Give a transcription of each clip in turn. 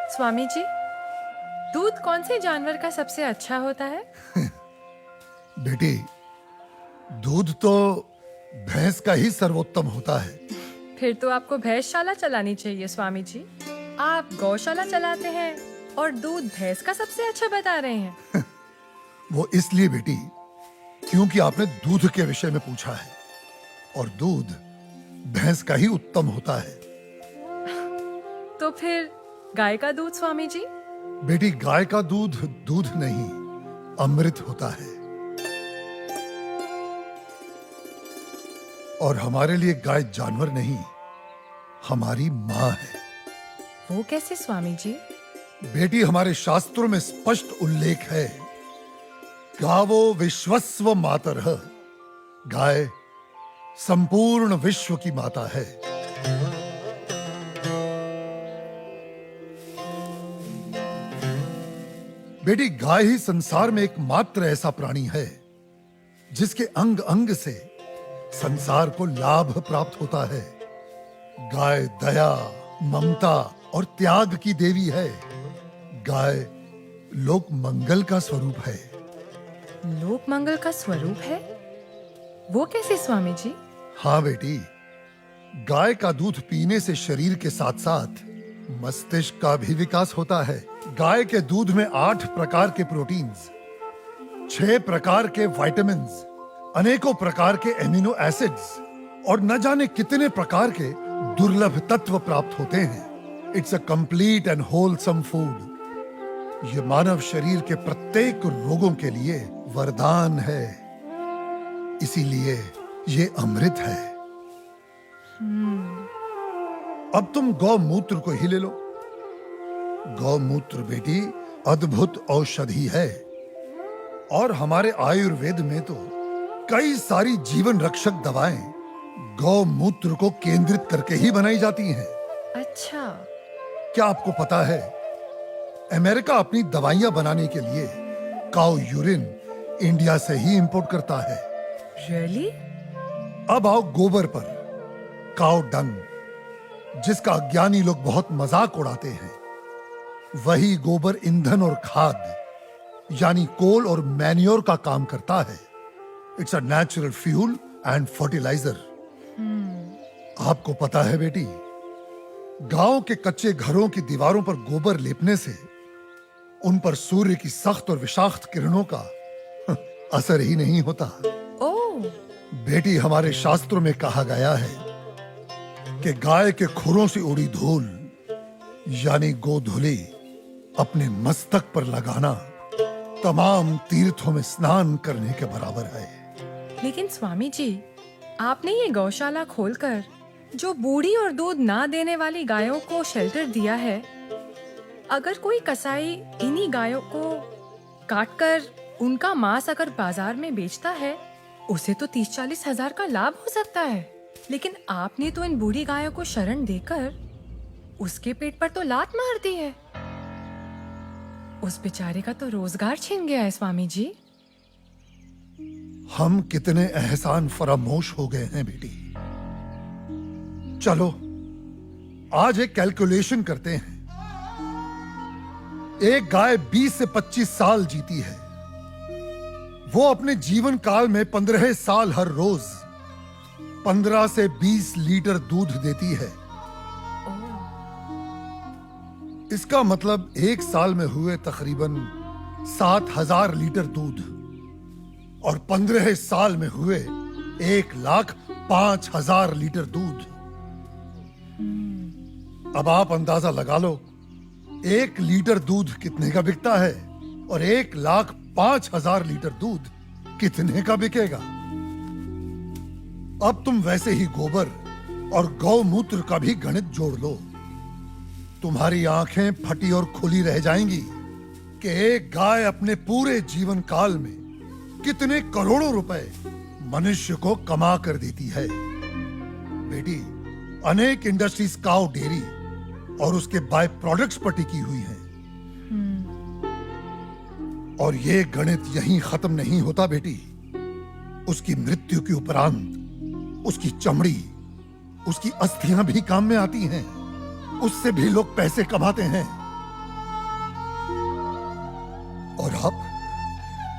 स्वामी जी, दूध कौन से जानवर का सबसे अच्छा होता है? बेटी, दूध तो भैंस का ही सर्वोत्तम होता है। फिर तो आपको भैंसशाला चलानी चाहिए स्वामी जी। आप गौशाला चलाते हैं और दूध भैंस का सबसे अच्छा बता रहे हैं। वो इसलिए बेटी, क्योंकि आपने दूध के विषय में पूछा है और दूध भैंस का ही उत्तम होता है। तो फिर गाय का दूध स्वामी जी? बेटी, गाय का दूध दूध नहीं, अमृत होता है। और हमारे लिए गाय जानवर नहीं, हमारी माँ है। वो कैसे स्वामी जी? बेटी, हमारे शास्त्रों में स्पष्ट उल्लेख है, गावो विश्वस्व मातरः, गाय संपूर्ण विश्व की माता है। बेटी, गाय ही संसार में एकमात्र ऐसा प्राणी है जिसके अंग अंग से संसार को लाभ प्राप्त होता है। गाय दया, ममता और त्याग की देवी है। गाय लोक मंगल का स्वरूप है। लोक मंगल का स्वरूप है? वो कैसे स्वामी जी? हाँ बेटी, गाय का दूध पीने से शरीर के साथ साथ मस्तिष्क का भी विकास होता है। गाय के दूध में 8 प्रकार के प्रोटीन्स, 6 प्रकार के विटामिन्स, अनेकों प्रकार के एमिनो एसिड्स और न जाने कितने प्रकार के दुर्लभ तत्व प्राप्त होते हैं। It's a complete and wholesome food. ये मानव शरीर के प्रत्येक रोगों के लिए वरदान है। इसीलिए ये अमृत है। अब तुम गौमूत्र को ही ले लो। गौमूत्र बेटी अद्भुत औषधि है और हमारे आयुर्वेद में तो कई सारी जीवन रक्षक दवाएं गौमूत्र को केंद्रित करके ही बनाई जाती हैं। अच्छा। क्या आपको पता है, अमेरिका अपनी दवाइयां बनाने के लिए काऊ यूरिन इंडिया से ही इंपोर्ट करता है। रियली? अब आओ गोबर पर। काऊ डंग, जिसका अज्ञानी लोग बहुत मजाक उड़ाते हैं, वही गोबर ईंधन और खाद यानी कोल और मैन्योर का काम करता है। It's a natural fuel and fertiliser. आपको पता है बेटी, गांव के कच्चे घरों की दीवारों पर गोबर लेपने से उन पर सूर्य की सख्त और विषाक्त किरणों का असर ही नहीं होता। ओह। बेटी, हमारे शास्त्रों में कहा गया है कि गाय के खुरों से उड़ी धूल यानी गोधूली अपने मस्तक पर लगाना तमाम तीर्थों में स्नान करने के बराबर है। लेकिन स्वामी जी, आपने ये गौशाला खोलकर जो बूढ़ी और दूध ना देने वाली गायों को शेल्टर दिया है, अगर कोई कसाई इन्हीं गायों को काटकर उनका मांस अगर बाजार में बेचता है, उसे तो 30-40 हजार का लाभ हो सकता है। लेकिन आपने तो इन बूढ़ी गायों को शरण देकर उसके पेट पर तो लात मार दी है। उस बेचारे का तो रोजगार छिन गया है स्वामी जी। हम कितने एहसान फरामोश हो गए हैं बेटी। चलो आज एक कैलकुलेशन करते हैं। एक गाय 20 से 25 साल जीती है। वो अपने जीवन काल में 15 साल हर रोज 15 से 20 लीटर दूध देती है। इसका मतलब एक साल में हुए तकरीबन 7,000 लीटर दूध और 15 साल में हुए 1,05,000 लीटर दूध। अब आप अंदाजा लगा लो, 1 लीटर दूध कितने का बिकता है और 1,05,000 लीटर दूध कितने का बिकेगा। अब तुम वैसे ही गोबर और गौमूत्र का भी गणित जोड़ लो। तुम्हारी आंखें फटी और खुली रह जाएंगी कि एक गाय अपने पूरे जीवन काल में कितने करोड़ों रुपए मनुष्य को कमा कर देती है। बेटी, अनेक इंडस्ट्रीज काऊ डेयरी और उसके बाय प्रोडक्ट्स पर टिकी हुई हैं। और ये गणित यहीं खत्म नहीं होता बेटी। उसकी मृत्यु के उपरांत उसकी चमड़ी, उसकी अस्थियां भी काम में आती हैं। उससे भी लोग पैसे कमाते हैं। और आप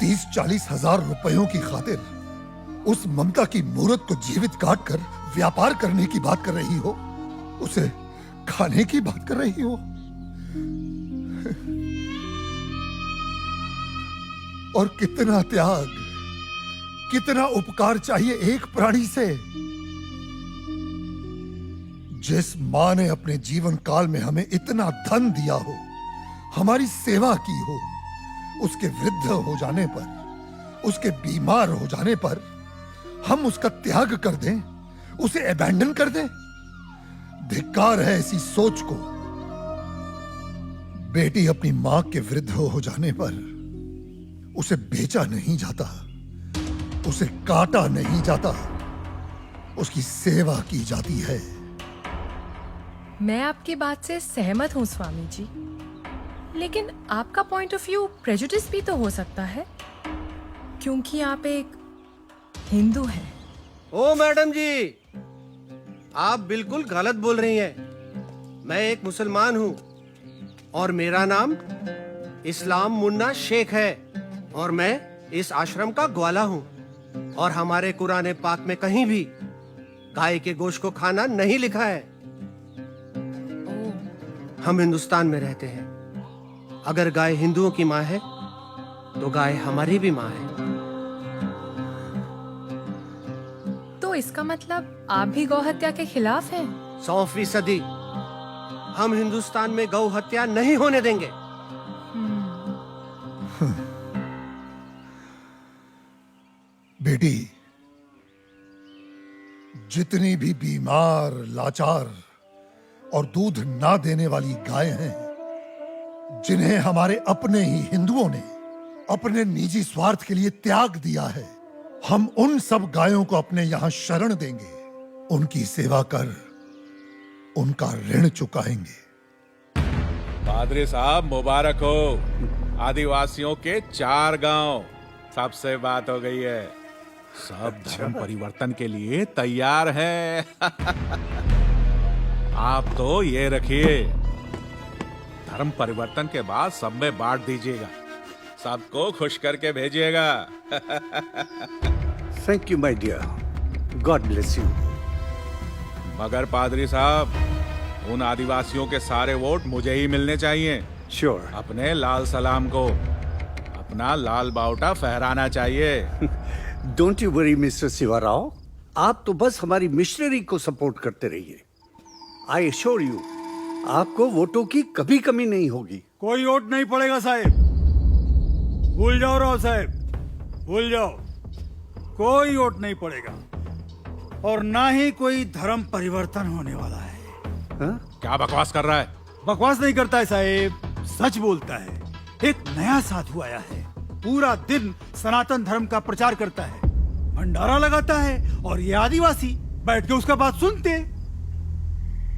30-40 हजार रुपयों की खातिर उस ममता की मूर्त को जीवित काट कर व्यापार करने की बात कर रही हो, उसे खाने की बात कर रही हो। और कितना त्याग, कितना उपकार चाहिए एक प्राणी से। जिस मां ने अपने जीवन काल में हमें इतना धन दिया हो, हमारी सेवा की हो, उसके वृद्ध हो जाने पर, उसके बीमार हो जाने पर हम उसका त्याग कर दें, उसे अबैंडन कर दें। धिक्कार है ऐसी सोच को। बेटी अपनी मां के वृद्ध हो जाने पर उसे बेचा नहीं जाता, उसे काटा नहीं जाता, उसकी सेवा की जाती है। मैं आपकी बात से सहमत हूँ स्वामी जी, लेकिन आपका पॉइंट ऑफ व्यू प्रेजुडिस भी तो हो सकता है, क्योंकि आप एक हिंदू हैं। ओ मैडम जी, आप बिल्कुल गलत बोल रही हैं। मैं एक मुसलमान हूँ और मेरा नाम इस्लाम मुन्ना शेख है और मैं इस आश्रम का ग्वाला हूँ। और हमारे कुरान पाक में कहीं भी गाय के गोश्त को खाना नहीं लिखा है। हम हिंदुस्तान में रहते हैं। अगर गाय हिंदुओं की माँ है तो गाय हमारी भी माँ है। तो इसका मतलब आप भी गौ हत्या के खिलाफ हैं? 100%। हम हिंदुस्तान में गौ हत्या नहीं होने देंगे। बेटी, जितनी भी बीमार, लाचार और दूध ना देने वाली गाय हैं, जिन्हें हमारे अपने ही हिंदुओं ने अपने निजी स्वार्थ के लिए त्याग दिया है, हम उन सब गायों को अपने यहां शरण देंगे, उनकी सेवा कर उनका ऋण चुकाएंगे। पादरी साहब मुबारक हो। आदिवासियों के 4 गांव, सबसे बात हो गई है। सब धर्म परिवर्तन के लिए तैयार हैं। आप तो ये रखिए, धर्म परिवर्तन के बाद सब में बांट दीजिएगा, सबको खुश करके भेजिएगा। Thank you my dear, God bless you. मगर पादरी साहब, उन आदिवासियों के सारे वोट मुझे ही मिलने चाहिए। श्योर। अपने लाल सलाम को अपना लाल बावटा फहराना चाहिए। Don't you worry mister Shivarao, आप तो बस हमारी मिशनरी को सपोर्ट करते रहिए। आई एश्योर यू, आपको वोटों की कभी कमी नहीं होगी। कोई वोट नहीं पड़ेगा साहब, भूल जाओ राव साहब, भूल जाओ। कोई वोट नहीं पड़ेगा और ना ही कोई धर्म परिवर्तन होने वाला है। हाँ? क्या बकवास कर रहा है? बकवास नहीं करता है साहब, सच बोलता है। एक नया साधु आया है, पूरा दिन सनातन धर्म का प्रचार करता है, भंडारा लगाता है और ये आदिवासी बैठ के उसका बात सुनते।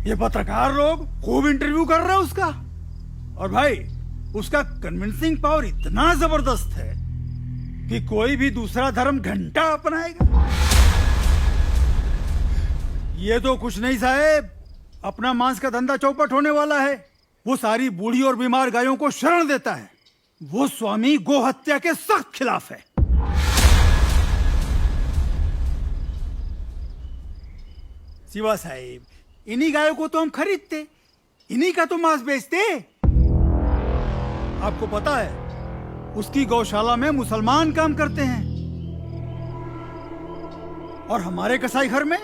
ये पत्रकार लोग खूब इंटरव्यू कर रहे हैं उसका। और भाई, उसका कन्विंसिंग पावर इतना जबरदस्त है कि कोई भी दूसरा धर्म घंटा अपनाएगा। ये तो कुछ नहीं साहब, अपना मांस का धंधा चौपट होने वाला है। वो सारी बूढ़ी और बीमार गायों को शरण देता है। वो स्वामी गो हत्या के सख्त खिलाफ है। शिवा साहिब, इन्हीं गायों को तो हम खरीदते, इन्हीं का तो मांस बेचते। आपको पता है, उसकी गौशाला में मुसलमान काम करते हैं और हमारे कसाई घर में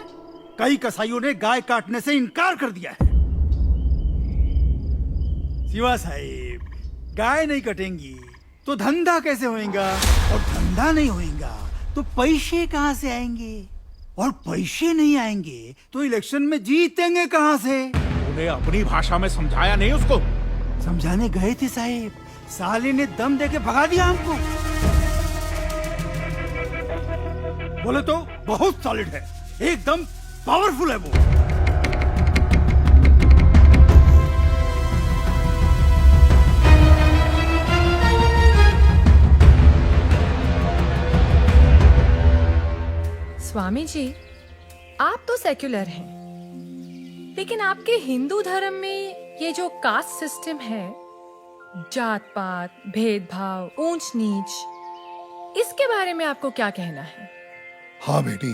कई कसाईयों ने गाय काटने से इनकार कर दिया है। शिवा साहिब, गाय नहीं कटेंगी तो धंधा कैसे होएगा, और धंधा नहीं होएगा तो पैसे कहां से आएंगे, और पैसे नहीं आएंगे तो इलेक्शन में जीतेंगे कहां से। उन्हें अपनी भाषा में समझाया नहीं उसको? समझाने गए थे साहिब, साले ने दम देके भगा दिया हमको। बोले तो बहुत सॉलिड है, एकदम पावरफुल है वो। स्वामी जी, आप तो सेक्युलर हैं, लेकिन आपके हिंदू धर्म में ये जो कास्ट सिस्टम है, जात पात, भेदभाव, ऊंच नीच, इसके बारे में आपको क्या कहना है? हाँ बेटी,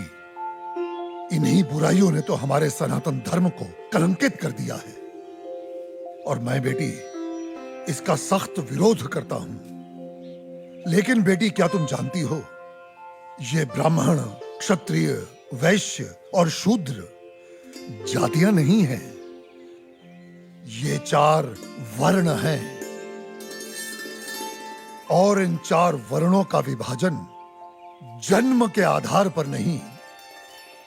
इन्हीं बुराइयों ने तो हमारे सनातन धर्म को कलंकित कर दिया है और मैं बेटी इसका सख्त विरोध करता हूं। लेकिन बेटी, क्या तुम जानती हो, ये ब्राह्मण, क्षत्रिय, वैश्य और शूद्र जातियां नहीं हैं, ये 4 वर्ण हैं और इन 4 वर्णों का विभाजन जन्म के आधार पर नहीं,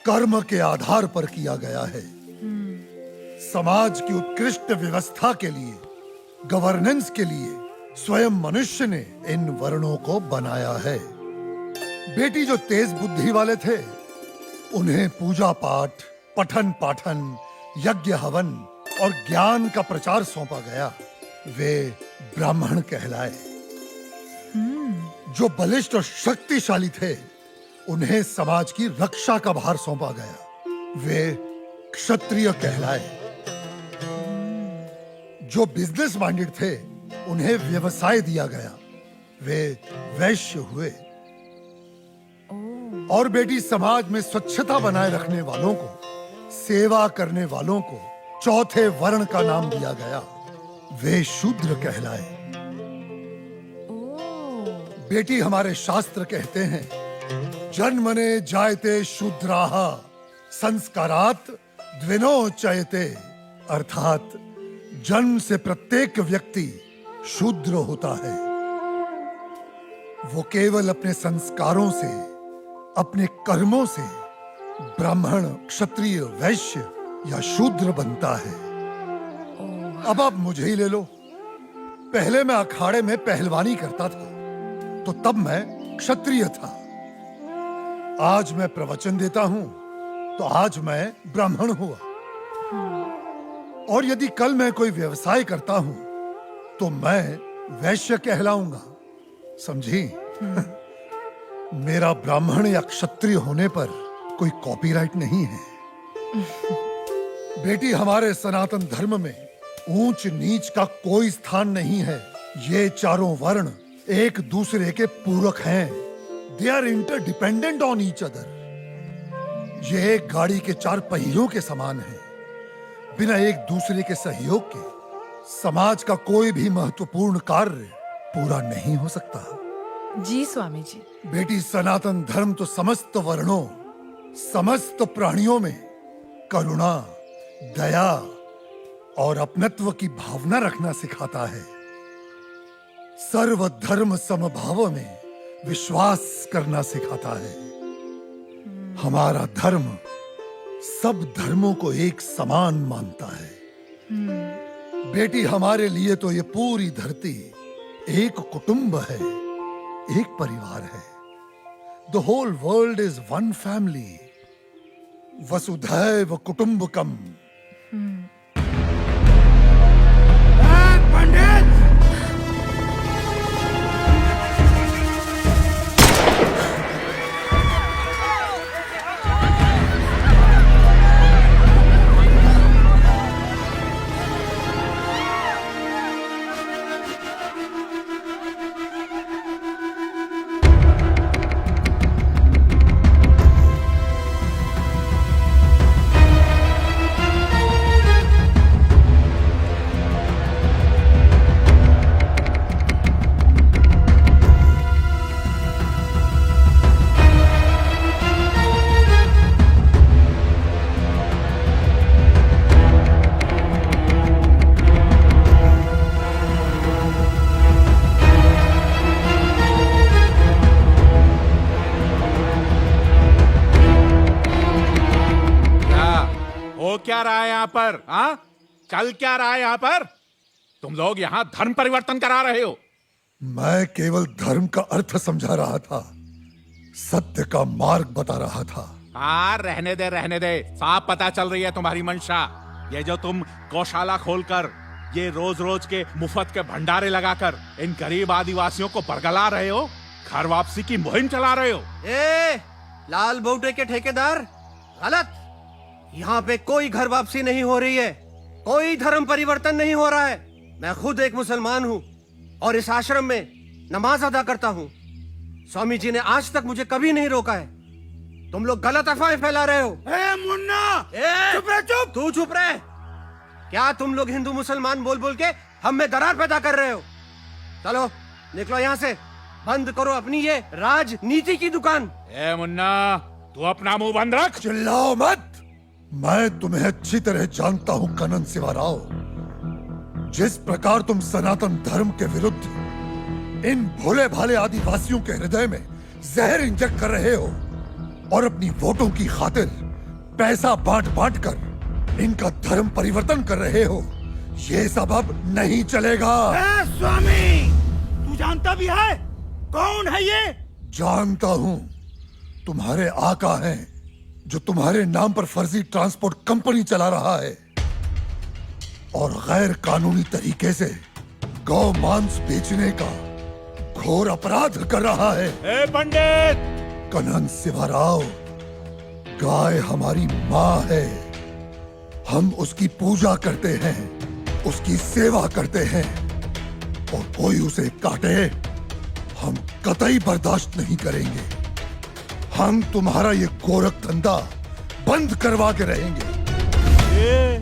कर्म के आधार पर किया गया है। समाज की उत्कृष्ट व्यवस्था के लिए, गवर्नेंस के लिए स्वयं मनुष्य ने इन वर्णों को बनाया है। बेटी, जो तेज बुद्धि वाले थे उन्हें पूजा पाठ, पठन पाठन, यज्ञ हवन और ज्ञान का प्रचार सौंपा गया, वे ब्राह्मण कहलाए। जो बलिष्ठ और शक्तिशाली थे उन्हें समाज की रक्षा का भार सौंपा गया, वे क्षत्रिय कहलाए। जो बिजनेस माइंडेड थे उन्हें व्यवसाय दिया गया, वे वैश्य हुए। और बेटी, समाज में स्वच्छता बनाए रखने वालों को, सेवा करने वालों को 4थे वर्ण का नाम दिया गया, वे शूद्र कहलाए। बेटी, हमारे शास्त्र कहते हैं, जन्मने जायते शूद्राः संस्कारात् द्विनोच्यते, अर्थात जन्म से प्रत्येक व्यक्ति शूद्र होता है। वो केवल अपने संस्कारों से, अपने कर्मों से ब्राह्मण, क्षत्रिय, वैश्य या शूद्र बनता है। अब आप मुझे ही ले लो, पहले मैं अखाड़े में पहलवानी करता था तो तब मैं क्षत्रिय था, आज मैं प्रवचन देता हूं तो आज मैं ब्राह्मण हुआ, और यदि कल मैं कोई व्यवसाय करता हूं तो मैं वैश्य कहलाऊंगा, समझी? मेरा ब्राह्मण या क्षत्रिय होने पर कोई कॉपीराइट नहीं है। बेटी, हमारे सनातन धर्म में ऊंच नीच का कोई स्थान नहीं है। ये 4 वर्ण एक दूसरे के पूरक हैं। They are interdependent on each other. ये एक गाड़ी के 4 पहियों के समान है। बिना एक दूसरे के सहयोग के समाज का कोई भी महत्वपूर्ण कार्य पूरा नहीं हो सकता। जी स्वामी जी। बेटी, सनातन धर्म तो समस्त वर्णों, समस्त प्राणियों में करुणा, दया और अपनत्व की भावना रखना सिखाता है। सर्व धर्म समभाव में विश्वास करना सिखाता है। हमारा धर्म सब धर्मों को एक समान मानता है। बेटी, हमारे लिए तो ये पूरी धरती एक कुटुंब है, एक परिवार है। The whole world is one family, वसुधैव कुटुंबकम। पंडित, क्या रहा है यहाँ पर? हाँ, चल क्या रहा है यहाँ पर? तुम लोग यहाँ धर्म परिवर्तन करा रहे हो। मैं केवल धर्म का अर्थ समझा रहा था, सत्य का मार्ग बता रहा था। हाँ, रहने दे, साफ पता चल रही है तुम्हारी मंशा। ये जो तुम गौशाला खोलकर, ये रोज रोज के मुफ्त के भंडारे लगाकर इन गरीब आदिवासियों को बरगला रहे हो, घर वापसी की मुहिम चला रहे हो। लाल बौटे के ठेकेदार, गलत। यहाँ पे कोई घर वापसी नहीं हो रही है, कोई धर्म परिवर्तन नहीं हो रहा है। मैं खुद एक मुसलमान हूँ और इस आश्रम में नमाज अदा करता हूँ। स्वामी जी ने आज तक मुझे कभी नहीं रोका है। तुम लोग गलत अफवाहें फैला रहे हो। ए मुन्ना, चुप रह, चुप। तू चुप रहे। क्या तुम लोग हिंदू मुसलमान बोल बोल के हम में दरार पैदा कर रहे हो? चलो निकलो यहाँ से, बंद करो अपनी ये राजनीति की दुकान। ए मुन्ना, तू अपना मुंह बंद रख। चिल्लाओ मत। मैं तुम्हें अच्छी तरह जानता हूं कनन शिवाराव। जिस प्रकार तुम सनातन धर्म के विरुद्ध इन भोले भाले आदिवासियों के हृदय में जहर इंजेक्ट कर रहे हो और अपनी वोटों की खातिर पैसा बांट बांट कर इनका धर्म परिवर्तन कर रहे हो, ये सब अब नहीं चलेगा। ए स्वामी, तू जानता भी है कौन है ये? जानता हूं, तुम्हारे आका हैं जो तुम्हारे नाम पर फर्जी ट्रांसपोर्ट कंपनी चला रहा है और गैर कानूनी तरीके से गौ मांस बेचने का घोर अपराध कर रहा है। ए पंडित! कनन शिवाराव, गाय हमारी माँ है। हम उसकी पूजा करते हैं, उसकी सेवा करते हैं और कोई उसे काटे हम कतई बर्दाश्त नहीं करेंगे। हम तुम्हारा ये गोरख धंधा बंद करवा के रहेंगे। ए,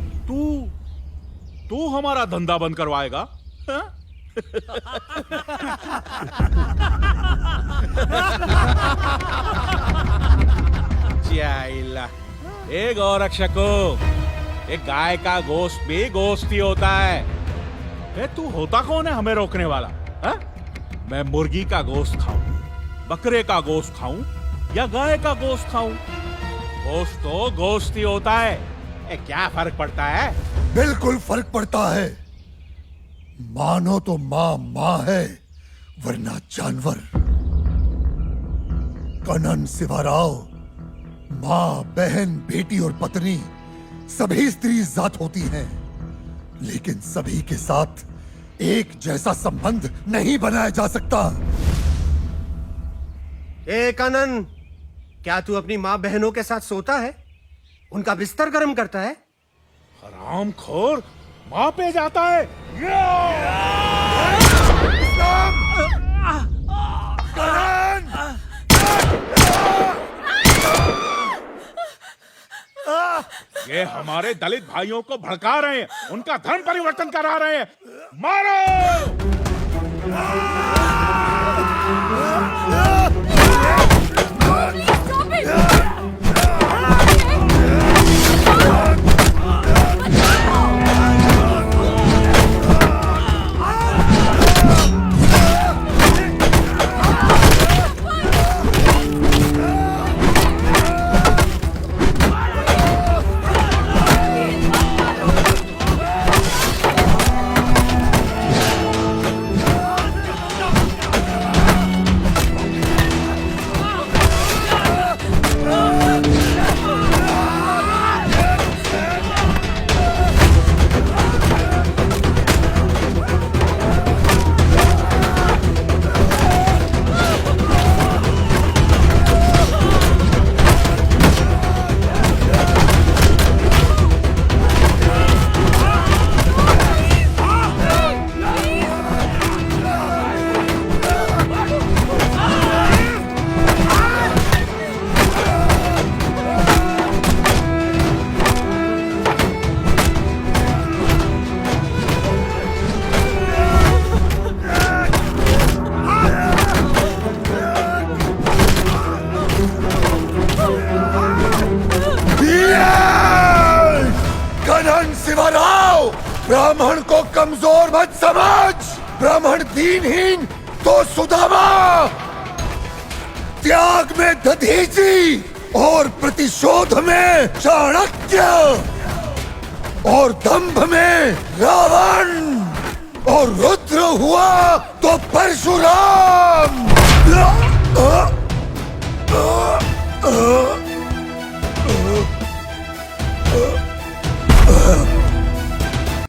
तू हमारा धंधा बंद करवाएगा? हाँ? जाइला। ए गौरक्षको, एक गाय का गोश्त भी गोश्त ही होता है। ए, तू होता कौन है हमें रोकने वाला? हा? मैं मुर्गी का गोश्त खाऊं, बकरे का गोश्त खाऊं या गाय का गोश्त खाऊं, गोश्त तो गोश्त ही होता है। ए, क्या फर्क पड़ता है? बिल्कुल फर्क पड़ता है। मानो तो माँ माँ है वरना जानवर। कनन शिवाराव, माँ, बहन, बेटी और पत्नी सभी स्त्री जात होती हैं, लेकिन सभी के साथ एक जैसा संबंध नहीं बनाया जा सकता। ए कनन, क्या तू अपनी माँ बहनों के साथ सोता है? उनका बिस्तर गर्म करता है? हरामखोर, माँ पे जाता है। ये हमारे दलित भाइयों को भड़का रहे हैं, उनका धर्म परिवर्तन करा रहे हैं। मारो! ब्राह्मण को कमजोर मत समझ। ब्राह्मण दीनहीन तो सुदामा, त्याग में दधीचि और प्रतिशोध में चाणक्य और दंभ में रावण और रुद्र हुआ तो परशुराम।